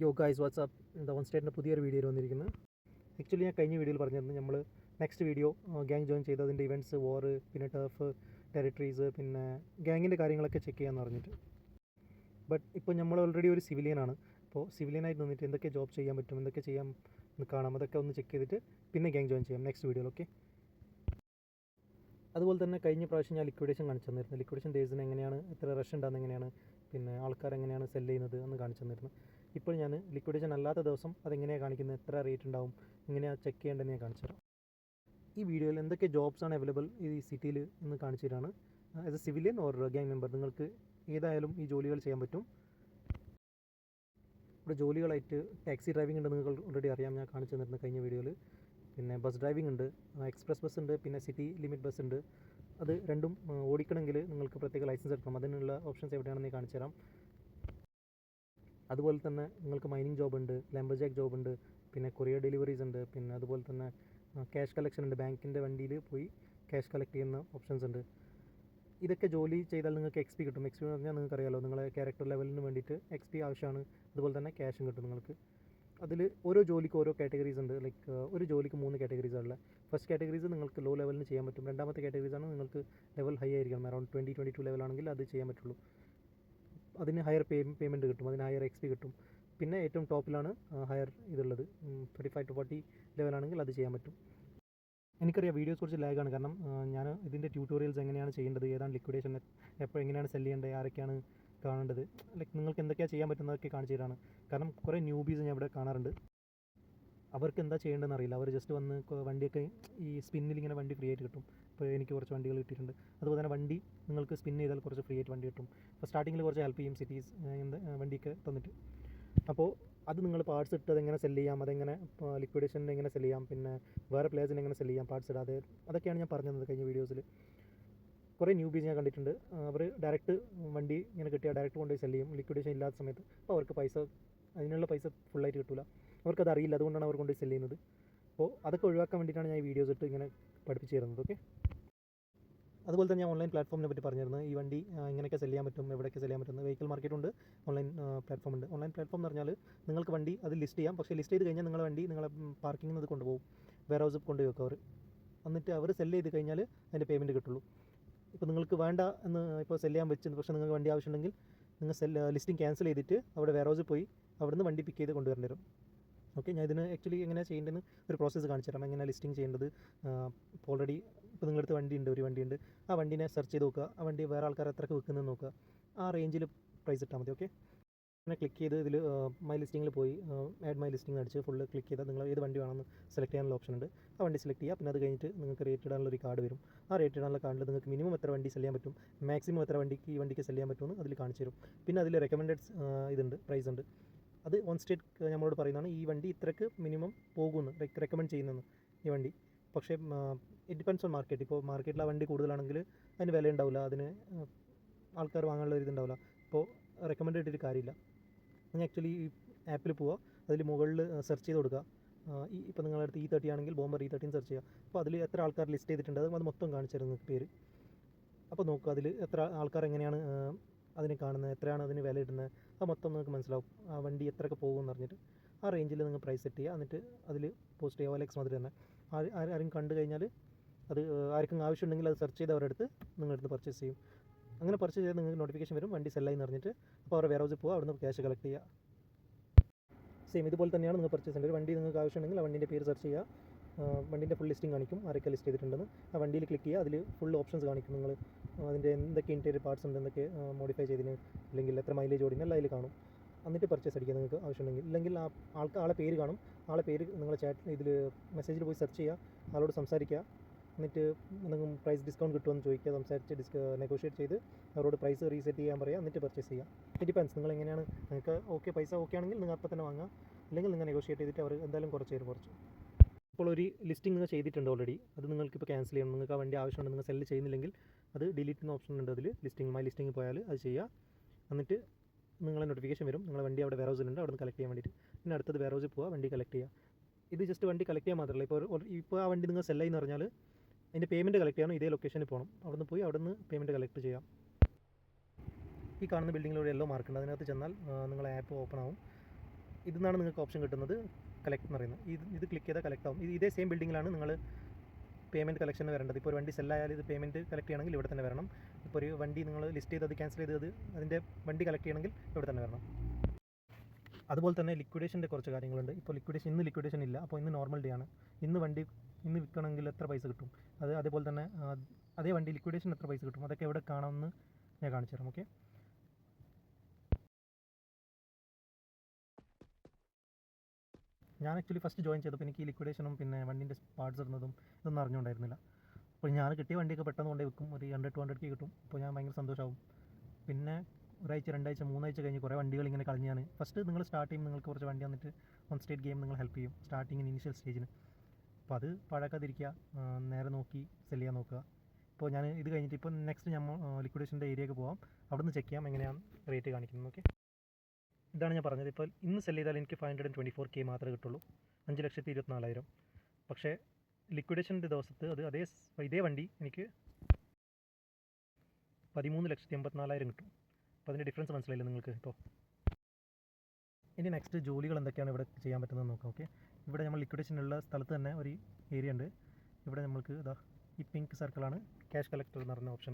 യോ guys WhatsApp down സ്റ്റേറ്റിൻ്റെ പുതിയൊരു വീഡിയോയിൽ വന്നിരിക്കുന്നത്. ആക്ച്വലി ഞാൻ കഴിഞ്ഞ വീഡിയോയിൽ പറഞ്ഞിരുന്നു നമ്മൾ നെക്സ്റ്റ് വീഡിയോ ഗ്യാങ് ജോയിൻ ചെയ്ത് അതിൻ്റെ ഇവൻറ്റ്സ്, വാർ, പിന്നെ ടർഫ്, ടെറിട്ടറീസ്, പിന്നെ ഗ്യാങ്ങിൻ്റെ കാര്യങ്ങളൊക്കെ ചെക്ക് ചെയ്യാമെന്ന് പറഞ്ഞിട്ട്. ബട്ട് ഇപ്പോൾ നമ്മൾ ഓൾറെഡി ഒരു സിവിലിയനാണ്. അപ്പോൾ സിവിലിയനായിട്ട് നിന്നിട്ട് എന്തൊക്കെ ജോബ് ചെയ്യാൻ പറ്റും, എന്തൊക്കെ ചെയ്യാൻ കാണാം, അതൊക്കെ ഒന്ന് ചെക്ക് ചെയ്തിട്ട് പിന്നെ ഗ്യാങ് ജോയിൻ ചെയ്യാം നെക്സ്റ്റ് വീഡിയോയിൽ. ഓക്കെ. അതുപോലെ തന്നെ കഴിഞ്ഞ പ്രാവശ്യം ഞാൻ ലിക്വിഡേഷൻ കാണിച്ചു തന്നിരുന്നു. ലിക്വിഡേഷൻ ഡേയ്സിന് എങ്ങനെയാണ്, എത്ര റഷ് ഉണ്ടാകുന്നത് എങ്ങനെയാണ്, പിന്നെ ആൾക്കാർ എങ്ങനെയാണ് സെല് ചെയ്യുന്നത് എന്ന് കാണിച്ചു തന്നിരുന്നു. ഇപ്പോൾ ഞാൻ ലിക്വിഡേഷൻ അല്ലാത്ത ദിവസം അതെങ്ങനെയാണ് കാണിക്കുന്നത്, എത്ര റേറ്റ് ഉണ്ടാവും, എങ്ങനെയാണ് ചെക്ക് ചെയ്യേണ്ടതെന്ന് ഞാൻ കാണിച്ചു തരാം. ഈ വീഡിയോയിൽ എന്തൊക്കെ ജോബ്സാണ് അവൈലബിൾ ഈ സിറ്റിയിൽ എന്ന് കാണിച്ചു തരാണ്. As a civilian or gang member നിങ്ങൾക്ക് ഏതായാലും ഈ ജോലികൾ ചെയ്യാൻ പറ്റും. ഇവിടെ ജോലികളായിട്ട് ടാക്സി ഡ്രൈവിംഗ് ഉണ്ട്, നിങ്ങൾക്ക് ഓൾറെഡി അറിയാം, ഞാൻ കാണിച്ചു തന്നിരുന്നു കഴിഞ്ഞ വീഡിയോയിൽ. പിന്നെ ബസ് ഡ്രൈവിംഗ് ഉണ്ട്, എക്സ്പ്രസ് ബസ് ഉണ്ട്, പിന്നെ സിറ്റി ലിമിറ്റ് ബസ് ഉണ്ട്. അത് രണ്ടും ഓടിക്കണമെങ്കിൽ നിങ്ങൾക്ക് പ്രത്യേക ലൈസൻസ് എടുക്കണം. അതിനുള്ള ഓപ്ഷൻസ് എവിടെയാണെന്ന് ഞാൻ കാണിച്ചു തരാം. അതുപോലെ തന്നെ നിങ്ങൾക്ക് മൈനിങ് ജോബ് ഉണ്ട്, ലംബർജാക്ക് ജോബ് ഉണ്ട്, പിന്നെ കൊറിയർ ഡെലിവറീസ് ഉണ്ട്, പിന്നെ അതുപോലെ തന്നെ ക്യാഷ് കളക്ഷൻ ഉണ്ട്, ബാങ്കിൻ്റെ വണ്ടിയിൽ പോയി ക്യാഷ് കളക്ട് ചെയ്യുന്ന ഓപ്ഷൻസ് ഉണ്ട്. ഇതൊക്കെ ജോലി ചെയ്താൽ നിങ്ങൾക്ക് എക്സ് പി കിട്ടും. എക്സ് പി എന്ന് പറഞ്ഞാൽ നിങ്ങൾക്ക് അറിയാമല്ലോ, നിങ്ങളെ ക്യാരക്ടർ ലെവലിന് വേണ്ടിയിട്ട് എക്സ് പി ആവശ്യമാണ്. അതുപോലെ തന്നെ ക്യാഷും കിട്ടും നിങ്ങൾക്ക്. അതിൽ ഓരോ ജോലിക്കും ഓരോ കാറ്റഗറീസ് ഉണ്ട്. ലൈക്ക് ഒരു ജോലിക്ക് 3 കാറ്റഗറീസാണുള്ളത്. ഫസ്റ്റ് കാറ്റഗറീസ് നിങ്ങൾക്ക് ലോ ലെവലിന് ചെയ്യാൻ പറ്റും. രണ്ടാമത്തെ കാറ്റഗറീസാണ് നിങ്ങൾക്ക് ലെവൽ ഹൈ ആയിരിക്കണം, അറൗണ്ട് 20-22 ലെവലാണെങ്കിൽ അത് ചെയ്യാൻ പറ്റുള്ളൂ. അതിന് ഹയർ പേയ്മെൻറ്റ് കിട്ടും, അതിന് ഹയർ എക്സ് പി കിട്ടും. പിന്നെ ഏറ്റവും ടോപ്പിലാണ് ഹയർ ഇതുള്ളത്, 35-40 ലെവലാണെങ്കിൽ അത് ചെയ്യാൻ പറ്റും. എനിക്കറിയാം വീഡിയോസ് കുറച്ച് ലാഗാണ്, കാരണം ഞാൻ ഇതിൻ്റെ ട്യൂട്ടോറിയൽസ് എങ്ങനെയാണ് ചെയ്യേണ്ടത്, ഏതാണ് ലിക്വിഡേഷൻ, എപ്പോൾ എങ്ങനെയാണ് സെല് ചെയ്യേണ്ടത്, ആരൊക്കെയാണ് കാണേണ്ടത്, ലൈക്ക് നിങ്ങൾക്ക് എന്തൊക്കെയാണ് ചെയ്യാൻ പറ്റുന്നതൊക്കെ കാണിച്ചു തരാണ്. കാരണം കുറേ ന്യൂബീസ് ഞാൻ ഇവിടെ കാണാറുണ്ട്. അവർക്ക് എന്താ ചെയ്യേണ്ടതെന്ന് അറിയില്ല. അവർ ജസ്റ്റ് വന്ന് വണ്ടിയൊക്കെ ഈ സ്പിന്നിൽ ഇങ്ങനെ വണ്ടി ഫ്രീ ആയിട്ട് കിട്ടും. ഇപ്പോൾ എനിക്ക് കുറച്ച് വണ്ടികൾ കിട്ടിയിട്ടുണ്ട്. അതുപോലെ തന്നെ വണ്ടി നിങ്ങൾക്ക് സ്പിൻ ചെയ്താൽ കുറച്ച് ഫ്രീ ആയിട്ട് വണ്ടി കിട്ടും. അപ്പോൾ സ്റ്റാർട്ടിങ്ങിൽ കുറച്ച് ഹെൽപ്പ് ചെയ്യും സിറ്റീസ് വണ്ടിയൊക്കെ തന്നിട്ട്. അപ്പോൾ അത് നിങ്ങൾ പാർട്സ് ഇട്ട് അതെങ്ങനെ സെല് ചെയ്യാം, അതെങ്ങനെ ലിക്വിഡേഷൻ്റെ എങ്ങനെ സെല് ചെയ്യാം, പിന്നെ വേറെ പ്ലേസിന് എങ്ങനെ സെല് ചെയ്യാം പാർട്സ് ഇടാതെ, അതൊക്കെയാണ് ഞാൻ പറഞ്ഞത് കഴിഞ്ഞ വീഡിയോസിൽ. കുറേ ന്യൂബീസ് ഞാൻ കണ്ടിട്ടുണ്ട്. അവർ ഡയറക്റ്റ് വണ്ടി ഇങ്ങനെ കിട്ടിയാൽ ഡയറക്റ്റ് കൊണ്ടുപോയി സെല് ചെയ്യും ലിക്വിഡേഷൻ ഇല്ലാത്ത സമയത്ത്. അപ്പോൾ അവർക്ക് അതിനുള്ള പൈസ ഫുള്ളായിട്ട് കിട്ടില്ല. അവർക്കത് അറിയില്ല, അതുകൊണ്ടാണ് അവർ കൊണ്ടുപോയി സെല് ചെയ്യുന്നത്. അപ്പോൾ അതൊക്കെ ഒഴിവാക്കാൻ വേണ്ടിയിട്ടാണ് ഞാൻ ഈ വീഡിയോസ് ഇട്ട് ഇങ്ങനെ പഠിപ്പിച്ച് തരുന്നത്. ഓക്കെ. അതുപോലെ തന്നെ ഞാൻ ഓൺലൈൻ പ്ലാറ്റ്ഫോമിനെ പറ്റി പറഞ്ഞിരുന്നു. ഈ വണ്ടി എങ്ങനെയൊക്കെ സെല് ചെയ്യാൻ പറ്റും, എവിടെയൊക്കെ സെല് ചെയ്യാൻ പറ്റും. വെഹിക്കിൾ മാർക്കറ്റുണ്ട്, ഓൺലൈൻ പ്ലാറ്റ്ഫോം ഉണ്ട്. ഓൺലൈൻ പ്ലാറ്റ്ഫോം എന്ന് പറഞ്ഞാൽ നിങ്ങൾക്ക് വണ്ടി അത് ലിസ്റ്റ് ചെയ്യാം. പക്ഷേ ലിസ്റ്റ് ചെയ്ത് കഴിഞ്ഞാൽ നിങ്ങളുടെ വണ്ടി നിങ്ങളെ പാർക്കിങ്ങിൽ നിന്ന് കൊണ്ടുപോകും, വെയർ ഹൗസിൽ കൊണ്ടുപോയി വെക്കും അവർ. എന്നിട്ട് അവർ സെല് ചെയ്ത് കഴിഞ്ഞാൽ അതിൻ്റെ പേയ്മെൻറ്റ് കിട്ടുള്ളൂ. ഇപ്പോൾ നിങ്ങൾക്ക് വേണ്ട എന്ന് ഇപ്പോൾ സെല് ചെയ്യാൻ വെച്ചത്, പക്ഷേ നിങ്ങൾക്ക് വണ്ടി ആവശ്യമുണ്ടെങ്കിൽ നിങ്ങൾ ലിസ്റ്റിംഗ് ക്യാൻസൽ ചെയ്തിട്ട് അവിടെ വെയർ ഹൗസിൽ പോയി അവിടുന്ന് വണ്ടി പിക്ക് ചെയ്ത് കൊണ്ടുവരേണ്ടി വരും. ഓക്കെ. ഞാൻ ഇതിന് ആക്ച്വലി എങ്ങനെയാണ് ചെയ്യേണ്ടതെന്ന് ഒരു പ്രോസസ്സ് കാണിച്ചു തരാം. എങ്ങനെ ലിസ്റ്റിംഗ് ചെയ്യേണ്ടത്. ഇപ്പോൾ ഓൾറെഡി ഇപ്പോൾ നിങ്ങളടുത്ത് ഒരു വണ്ടിയുണ്ട്, ആ വണ്ടീനെ സെർച്ച് ചെയ്ത് നോക്കുക, ആ വണ്ടി വേറെ ആൾക്കാർ എത്രക്ക് വെക്കുന്നതെന്ന് നോക്കുക, ആ റേഞ്ചിൽ പ്രൈസ് ഇട്ടാൽ മതി. ഓക്കെ. അങ്ങനെ ക്ലിക്ക് ചെയ്ത് ഇതിൽ മൈ ലിസ്റ്റിങ്ങിൽ പോയി ആഡ് മൈ ലിസ്റ്റിംഗ് അടിച്ച് ഫുള്ള് ക്ലിക്ക് ചെയ്താൽ നിങ്ങൾ ഏത് വണ്ടി വേണമെന്ന് സെലക്ട് ചെയ്യാനുള്ള ഓപ്ഷൻ ഉണ്ട്. ആ വണ്ടി സെലക്ട് ചെയ്യുക. പിന്നെ അത് കഴിഞ്ഞിട്ട് നിങ്ങൾക്ക് റേറ്റ് ഇടാനുള്ള ഒരു കാർഡ് വരും. ആ റേറ്റ് ഇടാനുള്ള കാർഡിൽ നിങ്ങൾക്ക് മിനിമം എത്ര വണ്ടി സെല് ചെയ്യാൻ പറ്റും, മാക്സിമം എത്ര വണ്ടിക്ക് ഈ വണ്ടിക്ക് സെല് ചെയ്യാൻ പറ്റുമെന്ന് അതിൽ കാണിച്ചു തരും. പിന്നെ അതിൽ റെക്കമെൻഡഡ് ഇതുണ്ട്, പ്രൈസ് ഉണ്ട്. അത് ഓൺ സ്റ്റേറ്റ് നമ്മളോട് പറയുന്നതാണ് ഈ വണ്ടി ഇത്രക്ക് മിനിമം പോകുമെന്ന് റെക്കമെൻഡ് ചെയ്യുന്നതെന്ന് ഈ വണ്ടി. പക്ഷേ ഇറ്റ് ഡിപ്പെൻഡ്സ് ഓൺ മാർക്കറ്റ്. ഇപ്പോൾ മാർക്കറ്റിൽ ആ വണ്ടി കൂടുതലാണെങ്കിൽ അതിന് വില ഉണ്ടാവില്ല, അതിന് ആൾക്കാർ വാങ്ങാനുള്ള ഒരു ഇതുണ്ടാവില്ല. അപ്പോൾ റെക്കമെൻഡ് ഇട്ടിട്ട് കാര്യമില്ല. നിങ്ങൾ ആക്ച്വലി ഈ ആപ്പിൽ പോവുക, അതിൽ മുകളിൽ സെർച്ച് ചെയ്ത് കൊടുക്കുക. ഇപ്പോൾ നിങ്ങളുടെ അടുത്ത് E30 ആണെങ്കിൽ ബോംബർ E30 സെർച്ച് ചെയ്യുക. അപ്പോൾ അതിൽ എത്ര ആൾക്കാർ ലിസ്റ്റ് ചെയ്തിട്ടുണ്ട് അത് മൊത്തം കാണിച്ചു തരും നിങ്ങൾക്ക് പേര്. അപ്പോൾ നോക്കുക അതിൽ എത്ര ആൾക്കാർ എങ്ങനെയാണ് അതിന് കാണുന്നത്, എത്രയാണ് അതിന് വില ഇടുന്നത്, അത് മൊത്തം നിങ്ങൾക്ക് മനസ്സിലാവും. ആ വണ്ടി എത്രയൊക്കെ പോകുമെന്ന് പറഞ്ഞിട്ട് ആ റേഞ്ചിൽ നിങ്ങൾ പ്രൈസ് സെറ്റ് ചെയ്യുക. എന്നിട്ട് അതിൽ പോസ്റ്റ് ചെയ്യുക. OLX മാതിരി തന്നെ ആരും കണ്ടു കഴിഞ്ഞാൽ അത് ആർക്കും ആവശ്യമുണ്ടെങ്കിൽ അത് സെർച്ച് ചെയ്ത് അവരുടെ അടുത്ത് നിങ്ങളടുത്ത് പർച്ചേസ് ചെയ്യും. അങ്ങനെ പർച്ചേസ് ചെയ്ത് നിങ്ങൾക്ക് നോട്ടിഫിക്കേഷൻ വരും വണ്ടി സെല്ലായി എന്ന് പറഞ്ഞിട്ട്. അപ്പോൾ അവരുടെ വെയർ ഹൗസിൽ പോകുക, അവിടുന്ന് ക്യാഷ് കളക്ട് ചെയ്യുക. സെയിം ഇതുപോലെ തന്നെയാണ് നിങ്ങൾ പർച്ചേസ് ചെയ്യേണ്ടത്. ഒരു വണ്ടി നിങ്ങൾക്ക് ആവശ്യമുണ്ടെങ്കിൽ ആ വണ്ടിൻ്റെ പേര് സെർച്ച് ചെയ്യുക, വണ്ടിൻ്റെ ഫുൾ ലിസ്റ്റിംഗ് കാണിക്കും, ആരൊക്കെ ലിസ്റ്റ് ചെയ്തിട്ടുണ്ടെന്ന്. ആ വണ്ടിയിൽ ക്ലിക്ക് ചെയ്യുക, അതിൽ ഫുൾ ഓപ്ഷൻസ് കാണിക്കും. നിങ്ങൾ അതിൻ്റെ എന്തൊക്കെ ഇൻറ്റീരിയർ പാർട്സ് ഉണ്ട്, എന്തൊക്കെ മോഡിഫൈ ചെയ്തിന്, അല്ലെങ്കിൽ എത്ര മൈലേജ് ഓടിന് എല്ലാം അതിൽ കാണും. എന്നിട്ട് പർച്ചേസ് അടിക്കുക നിങ്ങൾക്ക് ആവശ്യമുണ്ടെങ്കിൽ. ഇല്ലെങ്കിൽ ആളെ പേര് കാണും, ആളെ പേര് നിങ്ങൾ ഇതിൽ മെസ്സേജിൽ പോയി സെർച്ച് ചെയ്യുക, ആളോട് സംസാരിക്കുക. എന്നിട്ട് എന്തെങ്കിലും പ്രൈസ് ഡിസ്കൗണ്ട് കിട്ടുമെന്ന് ചോദിക്കുക, സംസാരിച്ച് നെഗോഷിയേറ്റ് ചെയ്ത് അവരോട് പ്രൈസ് റീസെറ്റ് ചെയ്യാൻ പറയുക, എന്നിട്ട് പർച്ചേസ് ചെയ്യുക. ഇറ്റ് ഡിപ്പെൻസ് നിങ്ങൾ എങ്ങനെയാണ്. നിങ്ങൾക്ക് പൈസ ഓക്കെ ആണെങ്കിൽ നിങ്ങൾ അപ്പോൾ തന്നെ വാങ്ങുക, അല്ലെങ്കിൽ നിങ്ങൾ നെഗോഷിയേറ്റ് ചെയ്തിട്ട് അവർ എന്തായാലും കുറച്ച് തരും. ഇപ്പോൾ ഒരു ലിസ്റ്റിംഗ് നിങ്ങൾ ചെയ്തിട്ടുണ്ട് ഓൾറെഡി, അത് നിങ്ങൾക്കിപ്പോൾ ക്യാൻസൽ ചെയ്യണം. നിങ്ങൾക്ക് ആ വണ്ടി ആവശ്യമുണ്ട്, നിങ്ങൾ സെല്ല് ചെയ്യുന്നില്ലെങ്കിൽ അത് ഡിലീറ്റ് ചെയ്യുന്ന ഓപ്ഷൻ ഉണ്ട് അതിൽ. മൈ ലിസ്റ്റിംഗ് പോയാൽ അത് ചെയ്യുക. എന്നിട്ട് നിങ്ങളെ നോട്ടിഫിക്കേഷൻ വരും, നിങ്ങളുടെ വണ്ടി അവിടെ വെയർ ഹൗസിലുണ്ട്, അവിടെ നിന്ന് കളക്ട് ചെയ്യാൻ വേണ്ടിയിട്ട്. പിന്നെ അടുത്തത് വെയർ ഹൗസിൽ പോവുക, വണ്ടി കളക്ട് ചെയ്യുക. ഇത് ജസ്റ്റ് വണ്ടി കളക്ട് ചെയ്യാൻ മാത്രമല്ല, ഇപ്പോൾ ആ വണ്ടി നിങ്ങൾ സെല്ലായി എന്ന് പറഞ്ഞാൽ അതിൻ്റെ പേയ്മെൻറ്റ് കളക്ട് ചെയ്യണം. ഇതേ ലൊക്കേഷനിൽ പോകണം, അവിടെ നിന്ന് പോയി അവിടെ നിന്ന് പേയ്മെൻറ്റ് കളക്ട് ചെയ്യാം. ഈ കാണുന്ന ബിൽഡിങ്ങിലൂടെ യെല്ലോ മാർക്കുണ്ട്, അതിനകത്ത് ചെന്നാൽ നിങ്ങളെ ആപ്പ് ഓപ്പൺ ആവും. ഇതിൽ നിങ്ങൾക്ക് ഓപ്ഷൻ കിട്ടുന്നത് കളക്ട് എന്ന് പറയുന്നത്. ഇത് ക്ലിക്ക് ചെയ്താൽ കളക്ട് ആവും. ഇതേ സെയിം ബിൽഡിങ്ങിലാണ് നിങ്ങൾ പേയ്മെൻറ്റ് കളക്ഷന് വരേണ്ടത്. ഇപ്പോൾ ഒരു വണ്ടി സെല്ലായാലും ഇത് പേയ്മെൻറ്റ് കളക്ട് ചെയ്യണമെങ്കിൽ ഇവിടെ തന്നെ വരണം. ഇപ്പോൾ ഒരു വണ്ടി നിങ്ങൾ ലിസ്റ്റ് ചെയ്ത് അത് ക്യാൻസൽ ചെയ്തത് അതിൻ്റെ വണ്ടി കളക്ട് ചെയ്യണമെങ്കിൽ ഇവിടെ തന്നെ വരണം. അതുപോലെ തന്നെ ലിക്വിഡേഷൻ്റെ കുറച്ച് കാര്യങ്ങളുണ്ട്. ഇപ്പോൾ ഇന്ന് ലിക്വിഡേഷൻ ഇല്ല, അപ്പോൾ ഇന്ന് നോർമൽ ഡേ ആണ്. ഇന്ന് വിൽക്കണമെങ്കിൽ എത്ര പൈസ കിട്ടും, അതേപോലെ തന്നെ അതേ വണ്ടി ലിക്വിഡേഷൻ എത്ര പൈസ കിട്ടും, അതൊക്കെ എവിടെ കാണാമെന്ന് ഞാൻ കാണിച്ചു തരാം. ഓക്കെ, ഞാൻ ആക്ച്വലി ഫസ്റ്റ് ജോയിൻ ചെയ്തപ്പോൾ എനിക്ക് ഈ ലിക്വിഡേഷനും പിന്നെ വണ്ടീൻ്റെ പാർട്സ് ഇടുന്നതും ഇതൊന്നും അറിഞ്ഞുകൊണ്ടായിരുന്നില്ല. അപ്പോൾ ഞാൻ കിട്ടിയ വണ്ടിയൊക്കെ പെട്ടെന്ന് കൊണ്ടേ വിൽക്കും. ഒരു 100-200 കിട്ടും. അപ്പോൾ ഞാൻ ഭയങ്കര സന്തോഷമാവും. പിന്നെ ഒരാഴ്ച, 2 ആഴ്ച, 3 ആഴ്ച കഴിഞ്ഞ് കുറേ വണ്ടികൾ ഇങ്ങനെ കളഞ്ഞാണ്. ഫസ്റ്റ് നിങ്ങൾ സ്റ്റാർട്ട് ചെയ്യുമ്പോൾ നിങ്ങൾക്ക് കുറച്ച് വണ്ടി വന്നിട്ട് ഓൺ സ്റ്റേറ്റ് ഗെയിം നിങ്ങൾ ഹെൽപ്പ് ചെയ്യും സ്റ്റാർട്ടിങ്ങിന് ഇനീഷ്യൽ സ്റ്റേജിന്. അപ്പോൾ അത് പാഴാക്കാതിരിക്കുക, നേരെ നോക്കി സെല് ചെയ്യാൻ നോക്കുക. ഇപ്പോൾ ഞാൻ ഇത് കഴിഞ്ഞിട്ട് ഇപ്പോൾ നെക്സ്റ്റ് നമ്മൾ ലിക്വിഡേഷൻ്റെ ഏരിയയ്ക്ക് പോകാം. അവിടെ നിന്ന് ചെക്ക് ചെയ്യാം എങ്ങനെയാണ് റേറ്റ് കാണിക്കുന്നത്. ഓക്കെ, ഇതാണ് ഞാൻ പറഞ്ഞത്. ഇപ്പോൾ ഇന്ന് സെല് ചെയ്താൽ എനിക്ക് 524K മാത്രമേ കിട്ടുള്ളൂ, 5,24,000. പക്ഷേ ലിക്വിഡേഷൻ്റെ ദിവസത്ത് ഇതേ വണ്ടി എനിക്ക് 13,84,000 കിട്ടും. അപ്പോൾ അതിൻ്റെ ഡിഫറൻസ് മനസ്സിലായില്ലേ നിങ്ങൾക്ക്? ഇപ്പോൾ ഇനി നെക്സ്റ്റ് ജോലികൾ എന്തൊക്കെയാണ് ഇവിടെ ചെയ്യാൻ പറ്റുന്നത് നോക്കാം. ഓക്കെ, ഇവിടെ നമ്മൾ ലിക്വിഡേഷനുള്ള സ്ഥലത്ത് തന്നെ ഒരു ഏരിയ ഉണ്ട്. ഇവിടെ നമ്മൾക്ക് ഈ പിങ്ക് സർക്കിളാണ് ക്യാഷ് കളക്ടർ എന്ന് പറയുന്ന ഓപ്ഷൻ.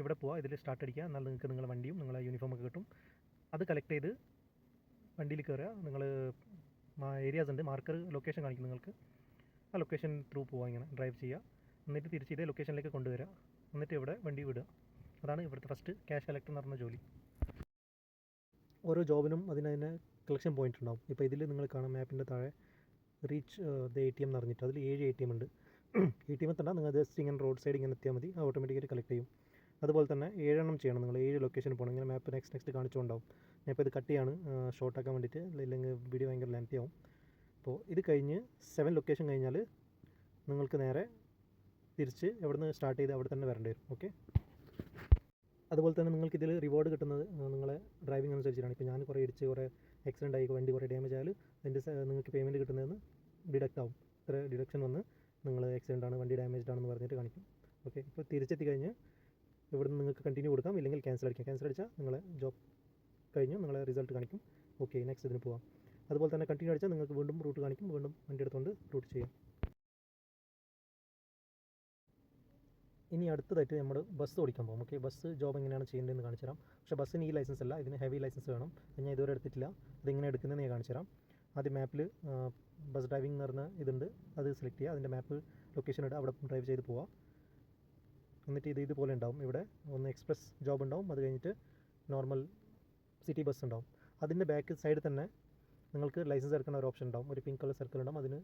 ഇവിടെ പോവുക, ഇതിൽ സ്റ്റാർട്ട് അടിക്കുക. എന്നാൽ നിങ്ങൾക്ക് നിങ്ങളുടെ വണ്ടിയും നിങ്ങളെ യൂണിഫോമൊക്കെ കിട്ടും. അത് കളക്ട് ചെയ്ത് വണ്ടിയിൽ കയറുക. നിങ്ങൾ ഏരിയാസ് ഉണ്ട്, മാർക്കർ ലൊക്കേഷൻ കാണിക്കും നിങ്ങൾക്ക്. ആ ലൊക്കേഷൻ ത്രൂ പോവുക, ഇങ്ങനെ ഡ്രൈവ് ചെയ്യുക. എന്നിട്ട് തിരിച്ച് ഇതേ ലൊക്കേഷനിലേക്ക് കൊണ്ടുവരിക. എന്നിട്ട് ഇവിടെ വണ്ടി വിടുക. അതാണ് ഇവിടുത്തെ ഫസ്റ്റ് ക്യാഷ് കളക്ടർ എന്ന് പറഞ്ഞ ജോലി. ഓരോ ജോബിനും അതിന് കളക്ഷൻ പോയിൻ്റ് ഉണ്ടാവും. ഇപ്പോൾ ഇതിൽ നിങ്ങൾ കാണാം മാപ്പിൻ്റെ താഴെ റീച്ച് ദ ATM എന്ന് പറഞ്ഞിട്ട് അതിൽ 7 ATM ഉണ്ട്. ATM എത്തണ്ട, നിങ്ങൾ ജസ്റ്റ് ഇങ്ങനെ റോഡ് സൈഡ് ഇങ്ങനെ എത്തിയാൽ മതി, ഓട്ടോമാറ്റിക്കായിട്ട് കളക്ട് ചെയ്യും. അതുപോലെ തന്നെ 7 എണ്ണം ചെയ്യണം. നിങ്ങൾ 7 ലൊക്കേഷനിൽ പോകണം. ഇങ്ങനെ മാപ്പ് നെക്സ്റ്റ് കാണിച്ചുകൊണ്ടാവും. ഞാൻ ഇപ്പോൾ ഇത് കട്ട് ചെയ്യാണ് ഷോർട്ടാക്കാൻ വേണ്ടിയിട്ട്, ഇല്ലെങ്കിൽ വീഡിയോ ഭയങ്കര ലെങ്തി ആവും. അപ്പോൾ ഇത് കഴിഞ്ഞ് 7 ലൊക്കേഷൻ കഴിഞ്ഞാൽ നിങ്ങൾക്ക് നേരെ തിരിച്ച് എവിടെ നിന്ന് സ്റ്റാർട്ട് ചെയ്ത് അവിടെ തന്നെ വരേണ്ടി വരും. ഓക്കെ, അതുപോലെ തന്നെ നിങ്ങൾക്ക് ഇതിൽ റിവാർഡ് കിട്ടുന്നത് നിങ്ങളെ ഡ്രൈവിംഗ് അനുസരിച്ചിട്ടാണ്. ഇപ്പോൾ ഞാൻ കുറേ ഇടിച്ച് കുറേ ആക്സിഡൻ്റ് ആയി വണ്ടി കുറേ ഡാമേജ് ആയാൽ അതിൻ്റെ നിങ്ങൾക്ക് പേയ്മെൻറ്റ് കിട്ടുന്നതെന്ന് ഡിഡക്റ്റ് ആവും. ഇത്ര ഡിഡക്ഷൻ വന്ന് നിങ്ങൾ ആക്സിഡൻ്റ് ആണ്, വണ്ടി ഡാമേജ്ഡ് ആണെന്ന് പറഞ്ഞിട്ട് കാണിക്കും. ഓക്കെ, ഇപ്പോൾ തിരിച്ചെത്തി കഴിഞ്ഞ് ഇവിടെ നിന്ന് നിങ്ങൾക്ക് കണ്ടിന്യൂ കൊടുക്കാം, ഇല്ലെങ്കിൽ ക്യാൻസൽ അടിക്കാം. ക്യാൻസൽ അടിച്ചാൽ നിങ്ങളെ ജോബ് കഴിഞ്ഞു നിങ്ങളെ റിസൾട്ട് കാണിക്കും. ഓക്കെ, നെക്സ്റ്റ് ഇതിന് പോകാം. അതുപോലെ തന്നെ കണ്ടിന്യൂ അടിച്ചാൽ നിങ്ങൾക്ക് വീണ്ടും റൂട്ട് കാണിക്കും, വീണ്ടും വണ്ടി എടുത്തുകൊണ്ട് റൂട്ട് ചെയ്യാം. ഇനി അടുത്തതായിട്ട് നമ്മൾ ബസ് ഓടിക്കാൻ പോകും. ഓക്കെ, ബസ് ജോബ് എങ്ങനെയാണ് ചെയ്യേണ്ടതെന്ന് കാണിച്ചു തരാം. പക്ഷേ ബസ്സിന് ഈ ലൈസൻസ് അല്ല, ഇതിന് ഹെവി ലൈസൻസ് വേണം. ഞാൻ ഇതുവരെ എടുത്തിട്ടില്ല. അതെങ്ങനെ എടുക്കുന്നതെന്ന് ഞാൻ കാണിച്ചു തരാം. ആദ്യം മാപ്പിൽ ബസ് ഡ്രൈവിംഗ് എന്ന് പറഞ്ഞ ഇതുണ്ട്, അത് സെലക്ട് ചെയ്യുക. അതിൻ്റെ മാപ്പ് ലൊക്കേഷൻ ഇടുക, അവിടെ ഡ്രൈവ് ചെയ്ത് പോവുക. എന്നിട്ട് ഇതുപോലെ ഉണ്ടാവും. ഇവിടെ ഒന്ന് എക്സ്പ്രസ് ജോബ് ഉണ്ടാവും, അത് കഴിഞ്ഞിട്ട് നോർമൽ സിറ്റി ബസ് ഉണ്ടാവും. അതിൻ്റെ ബാക്ക് സൈഡിൽ തന്നെ നിങ്ങൾക്ക് ലൈസൻസ് എടുക്കുന്ന ഒരു ഓപ്ഷൻ ഉണ്ടാവും. ഒരു പിങ്ക് കളർ സർക്കിൾ ഉണ്ടാവും, അതിന്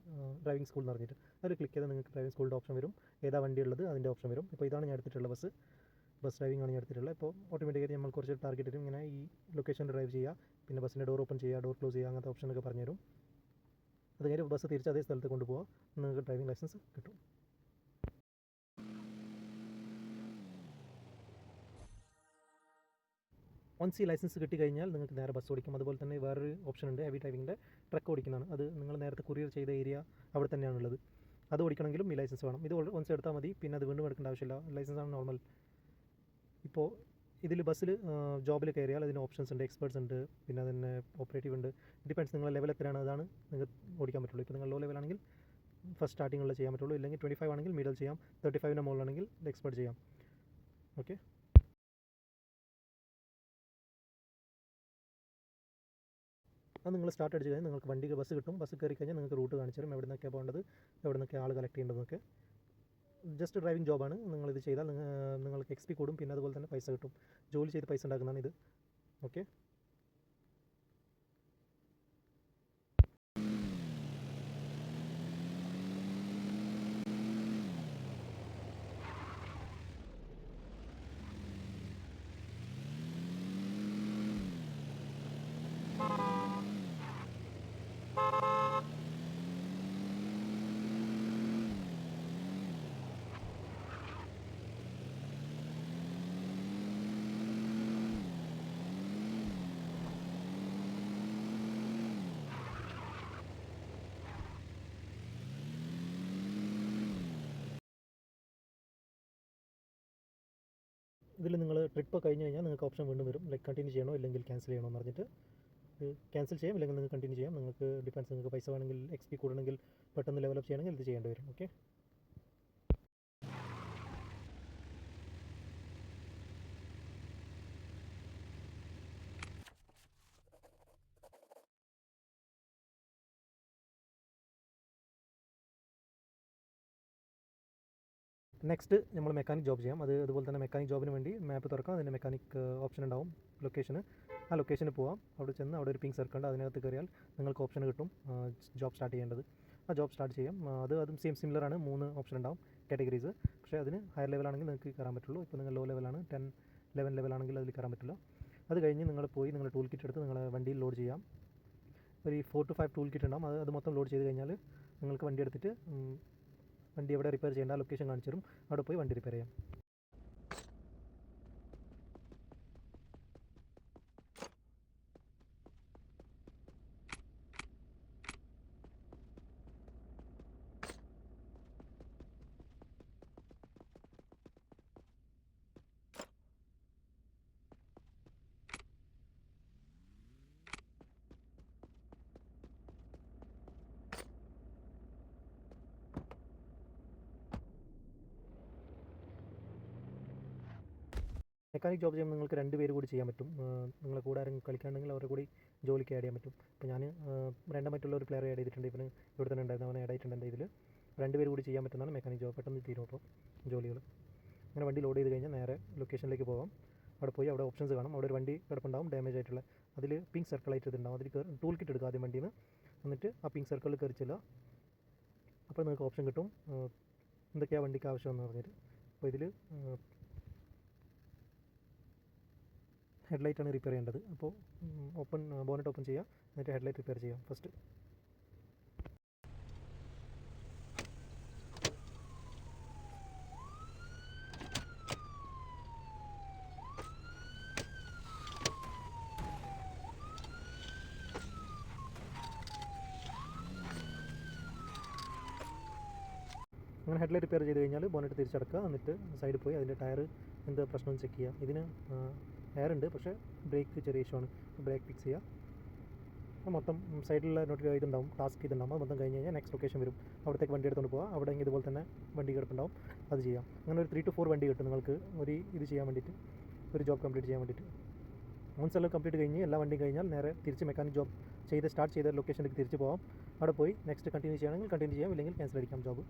ഡ്രൈവിംഗ് സ്കൂൾ എന്ന് പറഞ്ഞിട്ട് അതിൽ ക്ലിക്ക് ചെയ്താൽ നിങ്ങൾക്ക് ഡ്രൈവിംഗ് സ്കൂളിൻ്റെ ഓപ്ഷൻ വരും. ഏതാ വണ്ടി ഉള്ളത് അതിൻ്റെ ഓപ്ഷൻ വരും. ഇപ്പോൾ ഇതാണ് ഞാൻ എടുത്തിട്ടുള്ള ബസ് ഡ്രൈവിംഗ് ആണ് ഞാൻ എടുത്തിട്ടുള്ളത്. ഇപ്പോൾ ഓട്ടോമാറ്റിക്കായിട്ട് നമ്മൾ കുറച്ച് ടാർഗറ്റ് ഇടും, ഇങ്ങനെ ഈ ലൊക്കേഷനിൽ ഡ്രൈവ് ചെയ്യുക, പിന്നെ ബസ്സിൻ്റെ ഡോർ ഓപ്പൺ ചെയ്യുക, ഡോർ ക്ലോസ് ചെയ്യുക, അങ്ങനത്തെ ഓപ്ഷനൊക്കെ പറഞ്ഞു തരും. അത് കഴിഞ്ഞ് ബസ് തിരിച്ച് അതേ സ്ഥലത്ത് കൊണ്ടുപോകുക, നിങ്ങൾക്ക് ഡ്രൈവിംഗ് ലൈസൻസ് കിട്ടും. വൺസ് ഈ ലൈസൻസ് കിട്ടിക്കഴിഞ്ഞാൽ നിങ്ങൾക്ക് നേരെ ബസ് ഓടിക്കും. അതുപോലെ തന്നെ വേറൊരു ഓപ്ഷൻ ഉണ്ട്, ഹെവി ഡ്രൈവിങ്ങിൻ്റെ ട്രക്ക് ഓടിക്കുന്നതാണ്. അത് നിങ്ങൾ നേരത്തെ കൊറിയർ ചെയ്ത ഏരിയ അവിടെ തന്നെയാണുള്ളത്. അത് ഓടിക്കണമെങ്കിലും ഈ ലൈസൻസ് വേണം. ഇത് വൺസ് എടുത്താൽ മതി, പിന്നെ അത് വീണ്ടും എടുക്കേണ്ട ആവശ്യമില്ല. ലൈസൻസാണ് നോർമൽ. ഇപ്പോൾ ഇതിൽ ബസ്സിൽ ജോബിൽ കയറിയാൽ അതിന് ഓപ്ഷൻസ് ഉണ്ട്, എക്സ്പേർട്സ് ഉണ്ട്, പിന്നെ അതിന് ഓപ്പറേറ്റീവ് ഉണ്ട്. ഡിപ്പെൻഡ്സ് നിങ്ങളുടെ ലെവൽ എത്രയാണ് അതാണ് നിങ്ങൾക്ക് ഓടിക്കാൻ പറ്റുള്ളൂ. ഇപ്പോൾ നിങ്ങൾ ലോ ലെവലാണെങ്കിൽ ഫസ്റ്റ് സ്റ്റാർട്ടിങ്ങുള്ള ചെയ്യാൻ പറ്റുള്ളൂ, ഇല്ലെങ്കിൽ 25 ആണെങ്കിൽ മിഡിൽ ചെയ്യാം, 35ൻ്റെ മുകളിലാണെങ്കിൽ എക്സ്പേർട്ട് ചെയ്യാം. ഓക്കെ, അത് നിങ്ങൾ സ്റ്റാർട്ട് അടിച്ച് കഴിഞ്ഞാൽ നിങ്ങൾക്ക് വണ്ടി ബസ് കിട്ടും. ബസ് കയറി കഴിഞ്ഞാൽ നിങ്ങൾക്ക് റൂട്ട് കാണിച്ചു തരും, എവിടെ നിന്നൊക്കെ പോകേണ്ടത്, എവിടെ നിന്നൊക്കെ ആൾ കളക്ട് ചെയ്യേണ്ടതൊക്കെ. ജസ്റ്റ് ഡ്രൈവിംഗ് ജോബാണ്. നിങ്ങളിത് ചെയ്താൽ നിങ്ങൾക്ക് XP കൂടും, പിന്നെ അതുപോലെ തന്നെ പൈസ കിട്ടും. ജോലി ചെയ്ത് പൈസ ഉണ്ടാക്കുന്നതാണ് ഇത്. ഓക്കെ, ഇതിൽ നിങ്ങൾ ട്രിപ്പ് കഴിഞ്ഞ് കഴിഞ്ഞാൽ നിങ്ങൾക്ക് ഓപ്ഷൻ വീണ്ടും വരും, ലൈക്ക് കണ്ടിന്യൂ ചെയ്യണോ ഇല്ലെങ്കിൽ ക്യാൻസൽ ചെയ്യണോ എന്ന് പറഞ്ഞിട്ട്. ക്യാൻസൽ ചെയ്യാം, ഇല്ലെങ്കിൽ നിങ്ങൾക്ക് കണ്ടിന്യൂ ചെയ്യാം. നിങ്ങൾക്ക് ഡിപ്പെൻസ്, നിങ്ങൾക്ക് പൈസ വേണമെങ്കിൽ XP കൂടണമെങ്കിൽ പെട്ടെന്ന് ലെവലപ്പ് ചെയ്യണമെങ്കിൽ ഇത് ചെയ്യേണ്ടി വരും. ഓക്കെ. നെക്സ്റ്റ് നമ്മൾ മെക്കാനിക് ജോബ് ചെയ്യാം. അതുപോലെ തന്നെ മെക്കാനിക് ജോബിന് വേണ്ടി മാപ്പ് തുറക്കാം. അതിൻ്റെ മെക്കാനിക് ഓപ്ഷൻ ഉണ്ടാവും, ലൊക്കേഷന്. ആ ലൊക്കേഷന് പോവാം. അവിടെ ചെന്ന് അവിടെ ഒരു പിങ്ക് സർക്കിൾ ഉണ്ട്, അതിനകത്ത് കയറിയാൽ നിങ്ങൾക്ക് ഓപ്ഷൻ കിട്ടും ജോബ് സ്റ്റാർട്ട് ചെയ്യേണ്ടത്. ആ ജോബ് സ്റ്റാർട്ട് ചെയ്യാം. അതും സിമിലറാണ്. 3 ഓപ്ഷൻ ഉണ്ടാവും കാറ്റഗറീസ്. പക്ഷേ അതിന് ഹയർ ലെവലാണെങ്കിൽ നിങ്ങൾക്ക് കയറാൻ പറ്റുള്ളൂ. ഇപ്പോൾ നിങ്ങൾ ലോ ലെവലാണ്, 10, 11 ലെവലാണെങ്കിൽ അതിൽ കയറാൻ പറ്റില്ല. അത് കഴിഞ്ഞ് നിങ്ങൾ പോയി നിങ്ങളുടെ ടൂൾ കിറ്റ് എടുത്ത് നിങ്ങളെ വണ്ടിയിൽ ലോഡ് ചെയ്യാം. ഒരു 4 to 5 ടൂൾ കിറ്റ് ഉണ്ടാവും. അത് മൊത്തം ലോഡ് ചെയ്ത് കഴിഞ്ഞാൽ നിങ്ങൾക്ക് വണ്ടി എടുത്തിട്ട് വണ്ടി എവിടെ റിപ്പയർ ചെയ്യേണ്ട ലൊക്കേഷൻ കാണിച്ചു തരും. അവിടെ പോയി വണ്ടി റിപ്പയർ ചെയ്യാം. മെക്കാനിക് ജോബ് ചെയ്യുമ്പോൾ നിങ്ങൾക്ക് 2 പേര് കൂടി ചെയ്യാൻ പറ്റും. നിങ്ങളെ കൂടെ ആരെങ്കിലും കളിക്കാനുണ്ടെങ്കിൽ അവരുടെ കൂടി ജോലിക്ക് ആഡ് ചെയ്യാൻ പറ്റും. ഇപ്പോൾ ഞാൻ രണ്ടാമറ്റുള്ള ഒരു പ്ലെയർ ആഡ് ചെയ്തിട്ടുണ്ട്. ഇവന് ഇവിടെ തന്നെ ഉണ്ടായിരുന്നു, അവനെ ആഡ് ആയിട്ടുണ്ട് എൻ്റെ ഇതിൽ. 2 പേര് കൂടി ചെയ്യാൻ പറ്റുന്നതാണ് മെക്കാനിക് ജോബ്. പെട്ടെന്ന് തീരും അപ്പോൾ ജോലികൾ. അങ്ങനെ വണ്ടി ലോഡ് ചെയ്ത് കഴിഞ്ഞാൽ നേരെ ലൊക്കേഷനിലേക്ക് പോകാം. അവിടെ പോയി അവിടെ ഓപ്ഷൻസ് കാണും. അവിടെ ഒരു വണ്ടി കിടപ്പുണ്ടാവും ഡാമേജ് ആയിട്ടുള്ള. അതിൽ പിങ്ക് സർക്കിളായിട്ട് ഇതുണ്ടാവും. അതിൽ ടൂൾ കിറ്റ് എടുക്കുക ആദ്യം വണ്ടിയിൽ നിന്ന്. എന്നിട്ട് ആ പിങ്ക് സർക്കിളിൽ കയറി ചെല്ലുക. അപ്പോൾ നിങ്ങൾക്ക് ഓപ്ഷൻ കിട്ടും എന്തൊക്കെയാണ് വണ്ടിക്ക് ആവശ്യമെന്ന് പറഞ്ഞിട്ട്. അപ്പോൾ ഇതിൽ ഹെഡ്ലൈറ്റാണ് റിപ്പയർ ചെയ്യേണ്ടത്. അപ്പോൾ ബോണറ്റ് ഓപ്പൺ ചെയ്യുക, എന്നിട്ട് ഹെഡ്ലൈറ്റ് റിപ്പയർ ചെയ്യാം ഫസ്റ്റ്. അങ്ങനെ ഹെഡ്ലൈറ്റ് റിപ്പയർ ചെയ്ത് കഴിഞ്ഞാൽ ബോണറ്റ് തിരിച്ചടക്കുക. എന്നിട്ട് സൈഡിൽ പോയി അതിൻ്റെ ടയർ എന്ത് പ്രശ്നം ചെക്ക് ചെയ്യുക. ഇതിന് എയർ ഉണ്ട്, പക്ഷേ ബ്രേക്ക് ചെറിയ ഇഷ്യൂ ആണ്. ബ്രേക്ക് ഫിക്സ് ചെയ്യുക. മൊത്തം സൈഡിലുള്ള ഇതുണ്ടാവും, ടാസ്ക് ഇതുണ്ടാവും. അത് മൊത്തം കഴിഞ്ഞ് കഴിഞ്ഞാൽ നെക്സ്റ്റ് ലൊക്കേഷൻ വരും. അവിടത്തേക്ക് വണ്ടി എടുത്തുകൊണ്ട് പോവുക. അവിടെ ഇതുപോലെ തന്നെ വണ്ടി കിടപ്പുണ്ടാവും, അത് ചെയ്യാം. അങ്ങനെ ഒരു 3 to 4 വണ്ടി കിട്ടും നിങ്ങൾക്ക് ഇത് ചെയ്യാൻ വേണ്ടിയിട്ട്, ഒരു ജോബ് കംപ്ലീറ്റ് ചെയ്യാൻ വേണ്ടിയിട്ട്. വൺസ് എല്ലാം കംപ്ലീറ്റ് കഴിഞ്ഞ് എല്ലാ വണ്ടിയും കഴിഞ്ഞാൽ നേരെ തിരിച്ച് മെക്കാനിക് ജോബ് സ്റ്റാർട്ട് ചെയ്ത ലൊക്കേഷനിലേക്ക് തിരിച്ച് പോകാം. അവിടെ പോയി നെക്സ്റ്റ് കണ്ടിന്യൂ ചെയ്യണമെങ്കിൽ കണ്ടിന്യൂ ചെയ്യാം, ഇല്ലെങ്കിൽ ക്യാൻസൽ അടിക്കാം ജോബ്.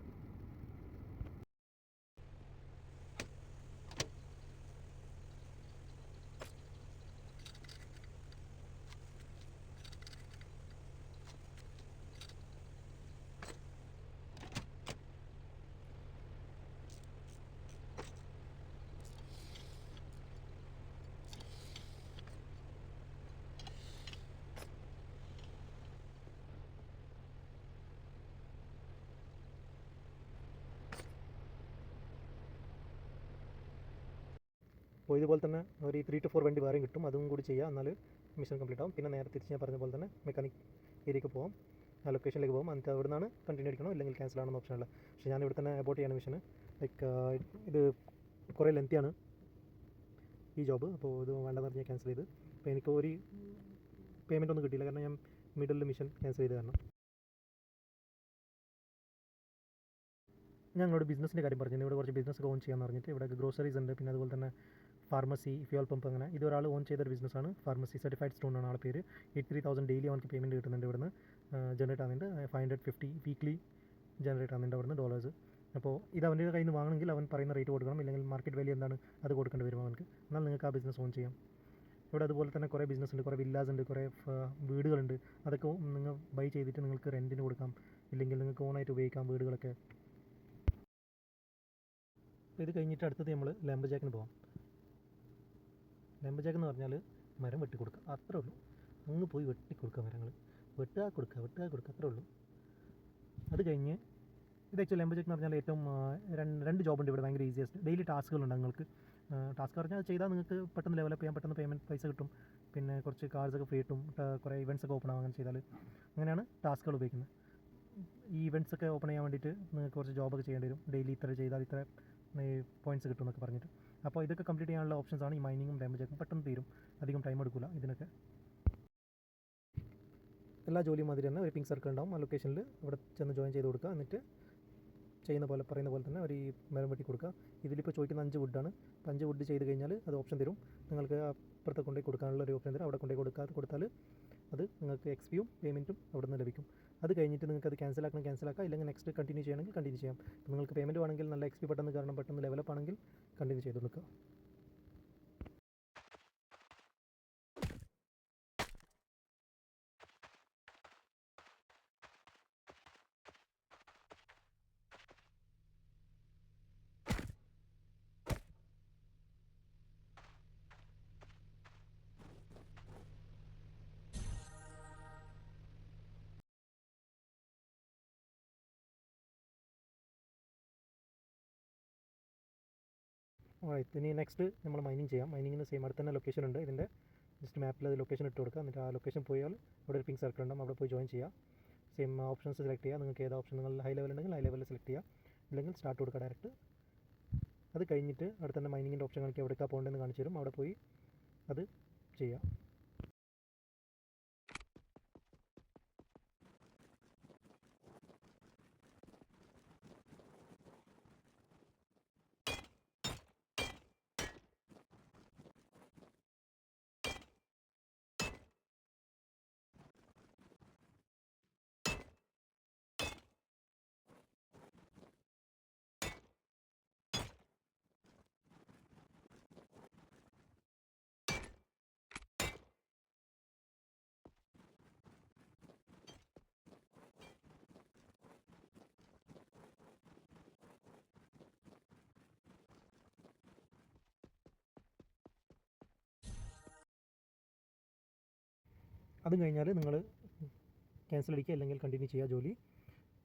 അപ്പോൾ ഇതുപോലെ തന്നെ ഒരു 3 to 4 വണ്ടി വേറെയും കിട്ടും, അതും കൂടി ചെയ്യുക. എന്നാൽ മിഷൻ കംപ്ലീറ്റ് ആവും. പിന്നെ നേരെ തിരിച്ച് ഞാൻ പറഞ്ഞ പോലെ തന്നെ മെക്കാനിക് ഏരിയയ്ക്ക് പോകാം, ആ ലൊക്കേഷനിലേക്ക് പോകും. എന്നിട്ട് അവിടെ നിന്നാണ് കണ്ടിന്യൂ അടിക്കണോ ഇല്ലെങ്കിൽ ക്യാൻസൽ ആണെന്ന് ഓപ്ഷനുള്ള. പക്ഷേ ഞാൻ ഇവിടെ തന്നെ അബോട്ട് ചെയ്യാണ് മിഷൻ. ലൈക്ക് ഇത് കുറേ ലെങ്തിയാണ് ഈ ജോബ്. അപ്പോൾ ഇത് വേണ്ടെന്ന് പറഞ്ഞാൽ ക്യാൻസൽ ചെയ്ത്. അപ്പോൾ എനിക്ക് ഒരു പേയ്മെൻ്റ് ഒന്നും കിട്ടിയില്ല, കാരണം ഞാൻ മിഡിൽ മിഷൻ ക്യാൻസൽ ചെയ്ത് കാരണം. ഞങ്ങളോട് ബിസിനസ്സിൻ്റെ കാര്യം പറഞ്ഞു. ഇവിടെ കുറച്ച് ബിസിനസ് ഓൺ ചെയ്യാമെന്ന് പറഞ്ഞിട്ട്. ഇവിടെ ഗ്രോസറീസ് ഉണ്ട്, പിന്നെ അതുപോലെ തന്നെ ഫാർമസി, ഫ്യൂൽ പമ്പ്, അങ്ങനെ ഇതൊരാൾ ഓൺ ചെയ്തൊരു ബിസിനസ്സാണ്. ഫാർമസി സർട്ടിഫൈഡ് സ്റ്റോൺ ആണ് ആളുടെ പേര്. 83,000 ഡെയിലി അവർക്ക് പേയ്മെൻറ്റ് കിട്ടുന്നുണ്ട്. ഇവിടുന്ന് ജനറേറ്റ് ആകുന്നുണ്ട്. 550 വീക്ക്ലി ജനറേറ്റ് ആകുന്നുണ്ട് അവിടുന്ന് ഡോളേഴ്സ്. അപ്പോൾ ഇത് അവൻ്റെ കയ്യിൽ നിന്ന് വാങ്ങണമെങ്കിൽ അവൻ പറയുന്ന റേറ്റ് കൊടുക്കണം, ഇല്ലെങ്കിൽ മാർക്കറ്റ് വാല്യൂ എന്താണ് അത് കൊടുക്കേണ്ടി വരും അവർക്ക്. എന്നാൽ നിങ്ങൾക്ക് ആ ബിസിനസ് ഓൺ ചെയ്യാം. ഇവിടെ അതുപോലെ തന്നെ കുറേ ബിസിനസ് ഉണ്ട്, കുറേ വില്ലാസ് ഉണ്ട്, കുറേ വീടുകളുണ്ട്. അതൊക്കെ നിങ്ങൾ ബൈ ചെയ്തിട്ട് നിങ്ങൾക്ക് റെൻറ്റിന് കൊടുക്കാം, ഇല്ലെങ്കിൽ നിങ്ങൾക്ക് ഓണായിട്ട് ഉപയോഗിക്കാം വീടുകളൊക്കെ. അപ്പോൾ ഇത് കഴിഞ്ഞിട്ട് അടുത്തത് നമ്മൾ ലാംബർജാക്കിന് പോകാം. ലാംബർജാക്ക് എന്ന് പറഞ്ഞാൽ മരം വെട്ടി കൊടുക്കുക, അത്രേ ഉള്ളൂ. അങ്ങ് പോയി വെട്ടി കൊടുക്കുക, മരങ്ങൾ വെട്ടുക കൊടുക്കുക, അത്രേ ഉള്ളൂ. അത് കഴിഞ്ഞ് ഇത് ആക്ച്വലി ലാംബർജാക്ക് എന്ന് പറഞ്ഞാൽ ഏറ്റവും രണ്ട് ജോബുണ്ട് ഇവിടെ, ഭയങ്കര ഈസിയസ്റ്റ്. ഡെയിലി ടാസ്കുകളുണ്ട് നിങ്ങൾക്ക്. ടാസ്ക് പറഞ്ഞാൽ അത് ചെയ്താൽ നിങ്ങൾക്ക് പെട്ടെന്ന് ഡെവലപ്പ് ചെയ്യാം, പെട്ടെന്ന് പേയ്മെൻറ്റ് പൈസ കിട്ടും, പിന്നെ കുറച്ച് കാർഡ്സൊക്കെ ഫ്രീ കിട്ടും, കുറേ ഇവൻറ്റ്സൊക്കെ ഓപ്പൺ ആവും. അങ്ങനെ ചെയ്താൽ അങ്ങനെയാണ് ടാസ്കുകൾ ഉപയോഗിക്കുന്നത്. ഈ ഇവൻറ്റ്സൊക്കെ ഓപ്പൺ ചെയ്യാൻ വേണ്ടിയിട്ട് നിങ്ങൾക്ക് കുറച്ച് ജോബൊക്കെ ചെയ്യേണ്ടി വരും. ഡെയിലി ഇത്ര ചെയ്താൽ ഇത്ര പോയിൻറ്റ്സ് കിട്ടും എന്നൊക്കെ പറഞ്ഞിട്ട്. അപ്പോൾ ഇതൊക്കെ കംപ്ലീറ്റ് ചെയ്യാനുള്ള ഓപ്ഷൻസാണ് ഈ മൈനിങ്ങും ലാംബർജാക്കും. പെട്ടെന്ന് തീരും, അധികം ടൈം എടുക്കില്ല ഇതിനൊക്കെ. എല്ലാ ജോലിയും മാതിരി തന്നെ ഒരു പിങ്ക് സർക്കിൾ ഉണ്ടാവും. ആ ലൊക്കേഷനിൽ അവിടെ ചെന്ന് ജോയിൻ ചെയ്ത് കൊടുക്കുക. എന്നിട്ട് ചെയ്യുന്ന പോലെ പറയുന്ന പോലെ തന്നെ ഒരു മരം വെട്ടി കൊടുക്കുക. ഇതിലിപ്പോൾ ചോദിക്കുന്ന 5 വുഡാണ്. അപ്പോൾ 5 വുഡ് ചെയ്ത് കഴിഞ്ഞാൽ അത് ഓപ്ഷൻ തരും. നിങ്ങൾക്ക് അപ്പുറത്ത് കൊണ്ടുപോയി കൊടുക്കാനുള്ള ഒരു ഓപ്ഷൻ തരും. അവിടെ കൊണ്ടുപോയി കൊടുത്താൽ അത് നിങ്ങൾക്ക് എക്സ്പിയും പേയ്മെൻറ്റും അവിടെ നിന്ന് ലഭിക്കും. അത് കഴിഞ്ഞിട്ട് നിങ്ങൾക്ക് അത് ക്യാൻസലാക്കാം, ഇല്ലെങ്കിൽ നെക്സ്റ്റ് കണ്ടിന്യൂ ചെയ്യണമെങ്കിൽ കണ്ടിന്യൂ ചെയ്യാം. ഇപ്പോൾ നിങ്ങൾക്ക് പേയ്മെൻറ്റ് വേണമെങ്കിൽ നല്ല എക്സ്പി പെട്ടെന്ന് കാരണം പെട്ടെന്ന് ഡെവലപ്പ് ആണെങ്കിൽ കണ്ടിന്യൂ ചെയ്ത് കൊടുക്കുക. ഇനി നെക്സ്റ്റ് നമ്മൾ മൈനിങ് ചെയ്യാം. മൈനിങ്ങിന് സെയിം അടുത്ത് തന്നെ ലൊക്കേഷൻ ഉണ്ട്. ഇതിൻ്റെ ജസ്റ്റ് മാപ്പിൽ അത് ലൊക്കേഷൻ ഇട്ട് കൊടുക്കുക. എന്നിട്ട് ആ ലൊക്കേഷൻ പോയാൽ അവിടെ ഒരു പിങ്ക് സർക്കിൾ ഉണ്ടാകും. അവിടെ പോയി ജോയിൻ ചെയ്യുക. സെയിം ഓപ്ഷൻസ് സെലക്ട് ചെയ്യുക. നിങ്ങൾക്ക് ഏത് ഓപ്ഷൻ നിങ്ങൾ ഹൈ ലെവൽ ഉണ്ടെങ്കിൽ ഹൈ ലെവലിൽ സെലക്ട് ചെയ്യുക, ഇല്ലെങ്കിൽ സ്റ്റാർട്ട് കൊടുക്കുക ഡയറക്റ്റ്. അത് കഴിഞ്ഞിട്ട് അവിടെ തന്നെ മൈനിങ്ങിൻ്റെ ഓപ്ഷൻ കാണിക്കുക. എവിടേക്കാണ് പോകേണ്ടതെന്ന് കാണിച്ചു തരും. അവിടെ പോയി അത് ചെയ്യുക. അതും കഴിഞ്ഞാൽ നിങ്ങൾ ക്യാൻസൽ അടിക്കുക, അല്ലെങ്കിൽ കണ്ടിന്യൂ ചെയ്യുക ജോലി.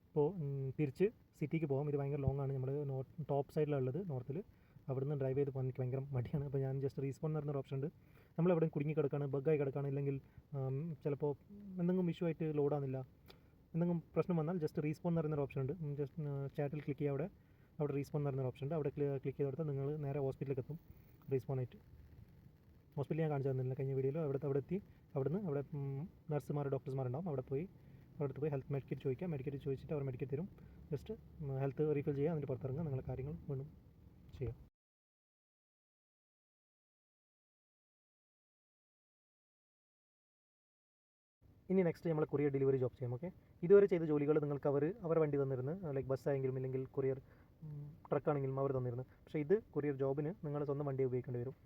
ഇപ്പോൾ തിരിച്ച് സിറ്റിക്ക് പോകാം. ഇത് ഭയങ്കര ലോങ് ആണ്. നമ്മൾ ടോപ്പ് സൈഡിലാണ് ഉള്ളത്, നോർത്തിൽ. അവിടുന്ന് ഡ്രൈവ് ചെയ്ത് പോകാൻ എനിക്ക് ഭയങ്കര മടിയാണ്. അപ്പോൾ ഞാൻ ജസ്റ്റ് റീസ്പോൺ എന്ന് പറഞ്ഞൊരു ഓപ്ഷൻ ഉണ്ട്. നമ്മളെവിടെ കുടുങ്ങി കിടക്കുകയാണ്, ബഗ്ഗായി കിടക്കുകയാണ്, ഇല്ലെങ്കിൽ ചിലപ്പോൾ എന്തെങ്കിലും ഇഷ്യൂ ആയിട്ട് ലോഡാകുന്നില്ല, എന്തെങ്കിലും പ്രശ്നം വന്നാൽ ജസ്റ്റ് റീസ്പോൺ എന്ന് പറയുന്നൊരു ഓപ്ഷൻ ഉണ്ട്. ജസ്റ്റ് ചാറ്റിൽ ക്ലിക്ക് ചെയ്യുക. അവിടെ റീസ്പോൺ എന്ന് പറയുന്നൊരു ഓപ്ഷൻ ഉണ്ട്. അവിടെ ക്ലിക്ക് ചെയ്ത് കൊടുത്താൽ നിങ്ങൾ നേരെ ഹോസ്പിറ്റലിലേക്ക് എത്തും. റീസ്പോൺ ആയിട്ട് ഹോസ്പിറ്റലിൽ ഞാൻ കാണിച്ചു തന്നില്ല കഴിഞ്ഞ വീഡിയോയിൽ. അവിടെ എത്തി അവിടെ നഴ്സുമാർ ഡോക്ടർമാരുണ്ടാവും. അവിടെ അടുത്ത് പോയി ഹെൽത്ത് മെഡിക്കറ്റ് ചോദിക്കുക. മെഡിക്കറ്റ് ചോദിച്ചിട്ട് അവർ മെഡിക്കറ്റ് തരും. ജസ്റ്റ് ഹെൽത്ത് റീഫിൽ ചെയ്യുക, എന്നിട്ട് പുറത്തിറങ്ങുക, നിങ്ങളുടെ കാര്യങ്ങൾ വീണ്ടും ചെയ്യുക. ഇനി നെക്സ്റ്റ് നമ്മൾ കൊറിയർ ഡെലിവറി ജോബ് ചെയ്യാം. ഓക്കെ, ഇതുവരെ ചെയ്ത ജോലികൾ നിങ്ങൾക്ക് അവർ വണ്ടി തന്നിരുന്നു, ലൈക്ക് ബസ്സായെങ്കിലും ഇല്ലെങ്കിൽ കൊറിയർ ട്രക്കാണെങ്കിലും അവർ തന്നിരുന്നു. പക്ഷേ ഇത് കൊറിയർ ജോബിന് നിങ്ങൾ സ്വന്തം വണ്ടി ഉപയോഗിക്കേണ്ടി വരും.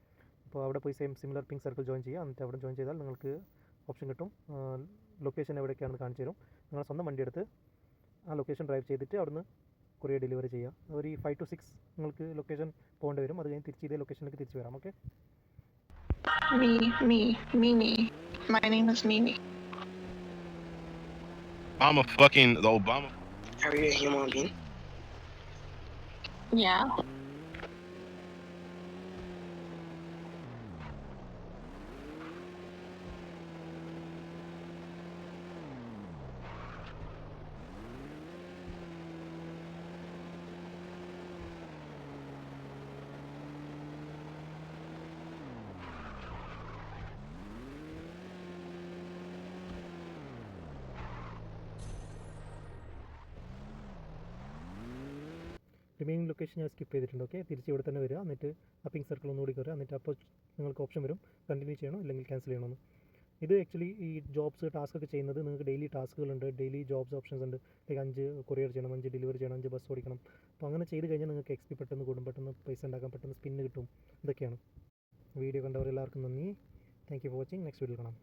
അപ്പോൾ അവിടെ പോയി സിമിലർ പിങ്ക് സർക്കിൾ ജോയിൻ ചെയ്യുക. എന്നിട്ട് അവിടെ ജോയിൻ ചെയ്താൽ നിങ്ങൾക്ക് ഓപ്ഷൻ കിട്ടും. ലൊക്കേഷൻ എവിടെയൊക്കെയാണെന്ന് കാണിച്ചു തരും. നിങ്ങൾ സ്വന്തം വണ്ടി എടുത്ത് ആ ലൊക്കേഷൻ ഡ്രൈവ് ചെയ്തിട്ട് അവിടുന്ന് കൊറിയർ ഡെലിവറി ചെയ്യുക. ഒരു 5 to 6 നിങ്ങൾക്ക് ലൊക്കേഷൻ പോകേണ്ടി വരും. അത് കഴിഞ്ഞ് തിരിച്ച് ഇതേ ലൊക്കേഷനിലേക്ക് തിരിച്ച് വരാം. Okay, Mimi. My name is Mimi. I'm a fucking the Obama. Are you a human being? Yeah. Remaining location ഞാൻ സ്കിപ്പ് ചെയ്തിട്ടുണ്ട്. ഓക്കെ, തിരിച്ച് ഇവിടെ തന്നെ വരിക. എന്നിട്ട് ആ പിങ്ക് സർക്കിൾ ഒന്നുകൂടി കയറുക. എന്നിട്ട് അപ്പോൾ നിങ്ങൾക്ക് ഓപ്ഷൻ വരും കണ്ടിന്യൂ ചെയ്യണോ അല്ലെങ്കിൽ ക്യാൻസൽ ചെയ്യണമെന്ന്. ഇത് ആക്ച്വലി ഈ ജോബ്സ് ടാസ്ക് ഒക്കെ ചെയ്യുന്നത് നിങ്ങൾക്ക് ഡെയിലി ടാസ്കുകളുണ്ട്, ഡെയിലി ജോബ്സ് ഓപ്ഷൻസ് ഉണ്ട്. ലൈക്ക് 5 കൊറിയർ ചെയ്യണം, 5 ഡെലിവറി ചെയ്യണം, 5 ബസ് ഓടിക്കണം. അപ്പോൾ അങ്ങനെ ചെയ്ത് കഴിഞ്ഞാൽ നിങ്ങൾക്ക് എക്സ്പി പെട്ടെന്ന് കൂടും, പെട്ടെന്ന് പൈസ ഉണ്ടാക്കാൻ, പെട്ടെന്ന് സ്പിന്ന് കിട്ടും. ഇതൊക്കെയാണ്. വീഡിയോ കണ്ടവർ എല്ലാവർക്കും നന്ദി. Thank you for watching. Next video കാണാം.